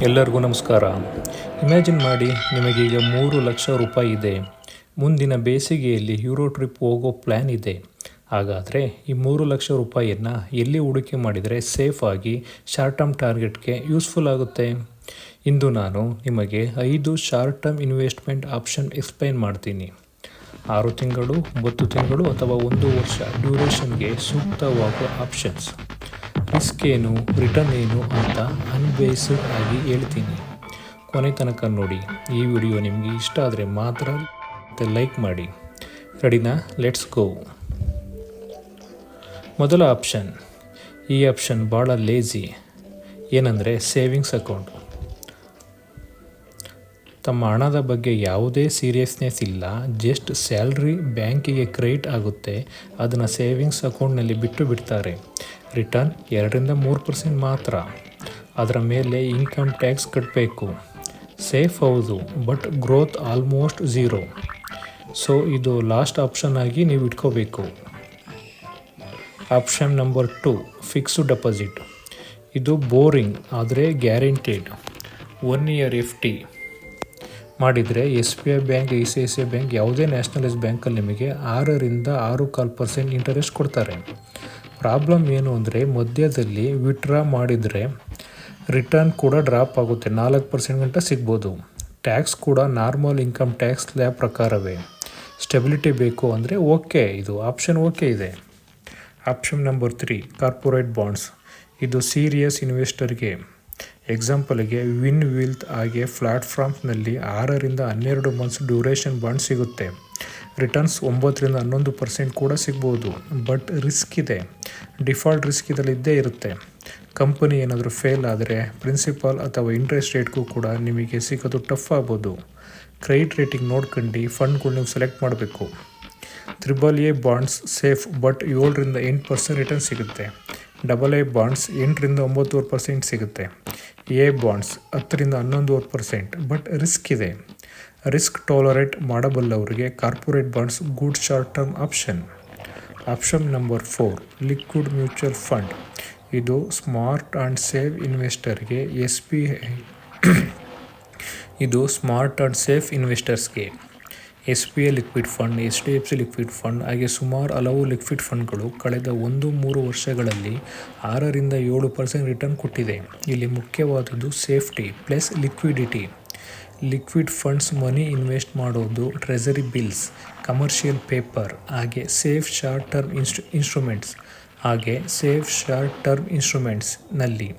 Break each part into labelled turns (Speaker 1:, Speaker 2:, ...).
Speaker 1: ಎಲ್ಲರಿಗೂ ನಮಸ್ಕಾರ. ಇಮ್ಯಾಜಿನ್ ಮಾಡಿ, ನಿಮಗೀಗ 3,00,000 ಇದೆ. ಮುಂದಿನ ಬೇಸಿಗೆಯಲ್ಲಿ ಯೂರೋ ಟ್ರಿಪ್ ಹೋಗೋ ಪ್ಲ್ಯಾನ್ ಇದೆ. ಹಾಗಾದರೆ ಈ 3,00,000 ಎಲ್ಲಿ ಹೂಡಿಕೆ ಮಾಡಿದರೆ ಸೇಫ್ ಆಗಿ ಶಾರ್ಟ್ ಟರ್ಮ್ ಟಾರ್ಗೆಟ್ಗೆ ಯೂಸ್ಫುಲ್ ಆಗುತ್ತೆ? ಇಂದು ನಾನು ನಿಮಗೆ 5 short term investment option explain ಮಾಡ್ತೀನಿ. 6 ತಿಂಗಳು, 9 ತಿಂಗಳು ಅಥವಾ 1 ವರ್ಷ ಡ್ಯೂರೇಷನ್ಗೆ ಸೂಕ್ತವಾಗುವ ಆಪ್ಷನ್ಸ್. ರಿಸ್ಕ್ ಏನು, ರಿಟರ್ನ್ ಏನು ಅಂತ ಅನ್ಬೇಸ್ಡ್ ಆಗಿ ಹೇಳ್ತೀನಿ. ಕೊನೆ ತನಕ ನೋಡಿ. ಈ ವಿಡಿಯೋ ನಿಮಗೆ ಇಷ್ಟ ಆದರೆ ಮಾತ್ರ ಲೈಕ್ ಮಾಡಿ. ರೆಡಿನಾ? Let's go. ಮೊದಲ ಆಪ್ಷನ್. ಈ ಆಪ್ಷನ್ ಭಾಳ ಲೇಜಿ. ಏನಂದರೆ ಸೇವಿಂಗ್ಸ್ ಅಕೌಂಟ್. ತಮ್ಮ ಹಣದ ಬಗ್ಗೆ ಯಾವುದೇ ಸೀರಿಯಸ್ನೆಸ್ ಇಲ್ಲ, ಜಸ್ಟ್ ಸ್ಯಾಲ್ರಿ ಬ್ಯಾಂಕಿಗೆ ಕ್ರೆಡಿಟ್ ಆಗುತ್ತೆ, ಅದನ್ನು ಸೇವಿಂಗ್ಸ್ ಅಕೌಂಟ್ನಲ್ಲಿ ಬಿಟ್ಟು ಬಿಡ್ತಾರೆ. ರಿಟರ್ನ್ 2-3% ಮಾತ್ರ. ಅದರ ಮೇಲೆ ಇನ್ಕಮ್ ಟ್ಯಾಕ್ಸ್ ಕಟ್ಟಬೇಕು. ಸೇಫ್ ಹೌದು, but growth almost zero. So ಇದು ಲಾಸ್ಟ್ ಆಪ್ಷನ್ ಆಗಿ ನೀವು ಇಟ್ಕೋಬೇಕು. Option number 2, fixed deposit. ಇದು ಬೋರಿಂಗ್ ಆದರೆ ಗ್ಯಾರಂಟೆಡ್. 1 year FD ಮಾಡಿದರೆ SBI ಬ್ಯಾಂಕ್, ICICI ಬ್ಯಾಂಕ್, ಯಾವುದೇ ನ್ಯಾಷನಲೈಸ್ ಬ್ಯಾಂಕಲ್ಲಿ ನಿಮಗೆ 6-6.25% ಇಂಟರೆಸ್ಟ್ ಕೊಡ್ತಾರೆ. ಪ್ರಾಬ್ಲಮ್ ಏನು ಅಂದರೆ ಮಧ್ಯದಲ್ಲಿ ವಿತ್ಡ್ರಾ ಮಾಡಿದರೆ ರಿಟರ್ನ್ ಕೂಡ ಡ್ರಾಪ್ ಆಗುತ್ತೆ, 4% ಗಂಟ ಸಿಗ್ಬೋದು. ಟ್ಯಾಕ್ಸ್ ಕೂಡ ನಾರ್ಮಲ್ ಇನ್ಕಮ್ ಟ್ಯಾಕ್ಸ್ ಸ್ಲ್ಯಾಬ್ ಪ್ರಕಾರವೇ. ಸ್ಟೆಬಿಲಿಟಿ ಬೇಕು ಅಂದರೆ ಓಕೆ, ಇದು ಆಪ್ಷನ್ ಓಕೆ ಇದೆ. Option number 3, corporate bonds. ಇದು ಸೀರಿಯಸ್ ಇನ್ವೆಸ್ಟರ್ಗೆ. ಎಕ್ಸಾಂಪಲ್ಗೆ ವಿನ್ ವೆಲ್ತ್ ಹಾಗೆ ಪ್ಲಾಟ್ಫಾರ್ಮ್ಸ್ನಲ್ಲಿ 6-12 ಮಂತ್ಸ್ ಡ್ಯೂರೇಷನ್ ಬಾಂಡ್ ಸಿಗುತ್ತೆ. ರಿಟರ್ನ್ಸ್ 9-11% ಕೂಡ ಸಿಗ್ಬೋದು, ಬಟ್ ರಿಸ್ಕ್ ಇದೆ. ಡಿಫಾಲ್ಟ್ ರಿಸ್ಕ್ ಇದರಲ್ಲಿ ಇದ್ದೇ ಇರುತ್ತೆ. ಕಂಪನಿ ಏನಾದರೂ ಫೇಲ್ ಆದರೆ ಪ್ರಿನ್ಸಿಪಾಲ್ ಅಥವಾ ಇಂಟ್ರೆಸ್ಟ್ ರೇಟ್ಗೂ ಕೂಡ ನಿಮಗೆ ಸಿಗೋದು ಟಫ್ ಆಗ್ಬೋದು. ಕ್ರೆಡಿಟ್ ರೇಟಿಂಗ್ ನೋಡ್ಕೊಂಡು ಫಂಡ್ಗಳು ನೀವು ಸೆಲೆಕ್ಟ್ ಮಾಡಬೇಕು. AAA bonds safe, but 7-8% return ಸಿಗುತ್ತೆ. AA ಬಾಂಡ್ಸ್ 8-9% ಸಿಗುತ್ತೆ. A ಬಾಂಡ್ಸ್ 10-11%, ಬಟ್ ರಿಸ್ಕ್ ಇದೆ. ರಿಸ್ಕ್ ಟಾಲರೇಟ್ ಮಾಡಬಲ್ಲವರಿಗೆ corporate bonds good short term option. Option number 4, liquid mutual fund. ಇದು ಸ್ಮಾರ್ಟ್ ಆ್ಯಂಡ್ ಸೇಫ್ ಇನ್ವೆಸ್ಟರ್ಗೆ. ಇದು ಸ್ಮಾರ್ಟ್ ಆ್ಯಂಡ್ ಸೇಫ್ ಇನ್ವೆಸ್ಟರ್ಸ್ಗೆ. SBI liquid fund, HDFC liquid fund ಹಾಗೆ ಸುಮಾರು ಹಲವು ಲಿಕ್ವಿಡ್ ಫಂಡ್ಗಳು ಕಳೆದ 1-3 ವರ್ಷಗಳಲ್ಲಿ 6-7% ರಿಟರ್ನ್ ಕೊಟ್ಟಿದೆ. ಇಲ್ಲಿ ಮುಖ್ಯವಾದುದು safety plus liquidity. Liquid funds money invest ಮಾಡೋದು ಟ್ರೆಸರಿ ಬಿಲ್ಸ್, ಕಮರ್ಷಿಯಲ್ ಪೇಪರ್ ಹಾಗೆ ಸೇಫ್ ಶಾರ್ಟ್ ಟರ್ಮ್ ಇನ್ಸ್ಟ್ರೂಮೆಂಟ್ಸ್ನಲ್ಲಿ.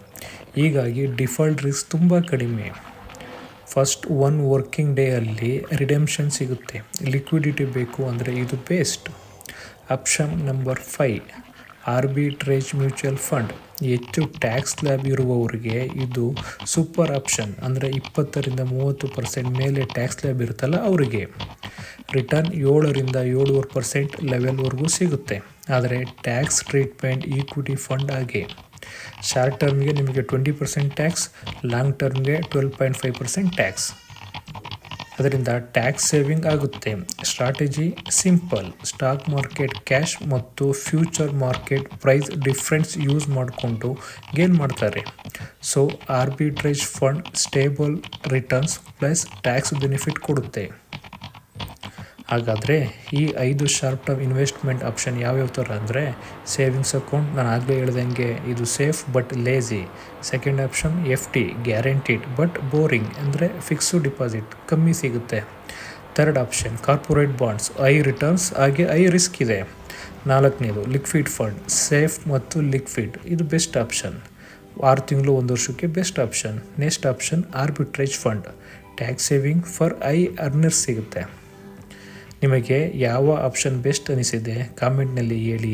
Speaker 1: ಹೀಗಾಗಿ ಡಿಫಾಲ್ಟ್ ರಿಸ್ಕ್ ತುಂಬ ಕಡಿಮೆ. ಫಸ್ಟ್ 1 ವರ್ಕಿಂಗ್ ಡೇ ಅಲ್ಲಿ ರಿಡೆಂಪ್ಷನ್ ಸಿಗುತ್ತೆ. ಲಿಕ್ವಿಡಿಟಿ ಬೇಕು ಅಂದರೆ ಇದು best. Option number 5, arbitrage mutual fund. ಹೆಚ್ಚು ಟ್ಯಾಕ್ಸ್ ಸ್ಲ್ಯಾಬ್ ಇರುವವರಿಗೆ ಇದು ಸೂಪರ್ ಆಪ್ಷನ್. ಅಂದರೆ 20-30% ಮೇಲೆ ಟ್ಯಾಕ್ಸ್ ಸ್ಲ್ಯಾಬ್ ಇರುತ್ತಲ್ಲ ಅವರಿಗೆ. ರಿಟರ್ನ್ 7-7.5% ಲೆವೆಲ್ವರೆಗೂ ಸಿಗುತ್ತೆ. ಆದರೆ ಟ್ಯಾಕ್ಸ್ ಟ್ರೀಟ್ಮೆಂಟ್ ಈಕ್ವಿಟಿ ಫಂಡ್ ಹಾಗೆ. ಶಾರ್ಟ್ ಟರ್ಮ್ಗೆ ನಿಮಗೆ 20% ಟ್ಯಾಕ್ಸ್, ಲಾಂಗ್ ಟರ್ಮ್ಗೆ 12.5% ಟ್ಯಾಕ್ಸ್. ಅದರಿಂದ ಟ್ಯಾಕ್ಸ್ ಸೇವಿಂಗ್ ಆಗುತ್ತೆ. Strategy simple. Stock market cash ಮತ್ತು future market price difference use ಮಾಡಿಕೊಂಡು ಗೇನ್ ಮಾಡ್ತಾರೆ. So arbitrage fund stable returns plus tax benefit ಕೊಡುತ್ತೆ. ಹಾಗಾದರೆ ಈ 5 ಶಾರ್ಟ್ ಟರ್ಮ್ ಇನ್ವೆಸ್ಟ್ಮೆಂಟ್ ಆಪ್ಷನ್ ಯಾವ್ಯಾವ ಥರ ಅಂದರೆ, ಸೇವಿಂಗ್ಸ್ ಅಕೌಂಟ್, ನಾನು ಆಗಲೇ ಹೇಳ್ದಂಗೆ ಇದು safe but lazy. Second option FD, guaranteed but boring, ಅಂದರೆ ಫಿಕ್ಸ್ಡ್ ಡಿಪಾಸಿಟ್ ಕಮ್ಮಿ ಸಿಗುತ್ತೆ. Third option corporate bonds, high returns ಹಾಗೆ ಹೈ ರಿಸ್ಕ್ ಇದೆ. 4ನೇದು ಲಿಕ್ವಿಡ್ ಫಂಡ್, ಸೇಫ್ ಮತ್ತು ಲಿಕ್ವಿಡ್, ಇದು ಬೆಸ್ಟ್ ಆಪ್ಷನ್. 6 ತಿಂಗಳು 1 ವರ್ಷಕ್ಕೆ best option. Next option arbitrage fund, tax saving for high earners ಸಿಗುತ್ತೆ. ನಿಮಗೆ ಯಾವ ಆಪ್ಷನ್ ಬೆಸ್ಟ್ ಅನಿಸಿದೆ ಕಾಮೆಂಟ್ನಲ್ಲಿ ಹೇಳಿ.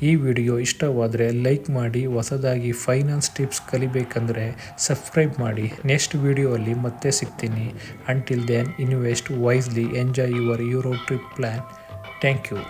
Speaker 1: ಈ ವಿಡಿಯೋ ಇಷ್ಟವಾದರೆ ಲೈಕ್ ಮಾಡಿ. ಹೊಸದಾಗಿ ಫೈನಾನ್ಸ್ ಟಿಪ್ಸ್ ಕಲಿಬೇಕಂದ್ರೆ ಸಬ್ಸ್ಕ್ರೈಬ್ ಮಾಡಿ. ನೆಕ್ಸ್ಟ್ ವಿಡಿಯೋಲ್ಲಿ ಮತ್ತೆ ಸಿಗ್ತೀನಿ. Until then, invest wisely, enjoy your euro trip plan. Thank you.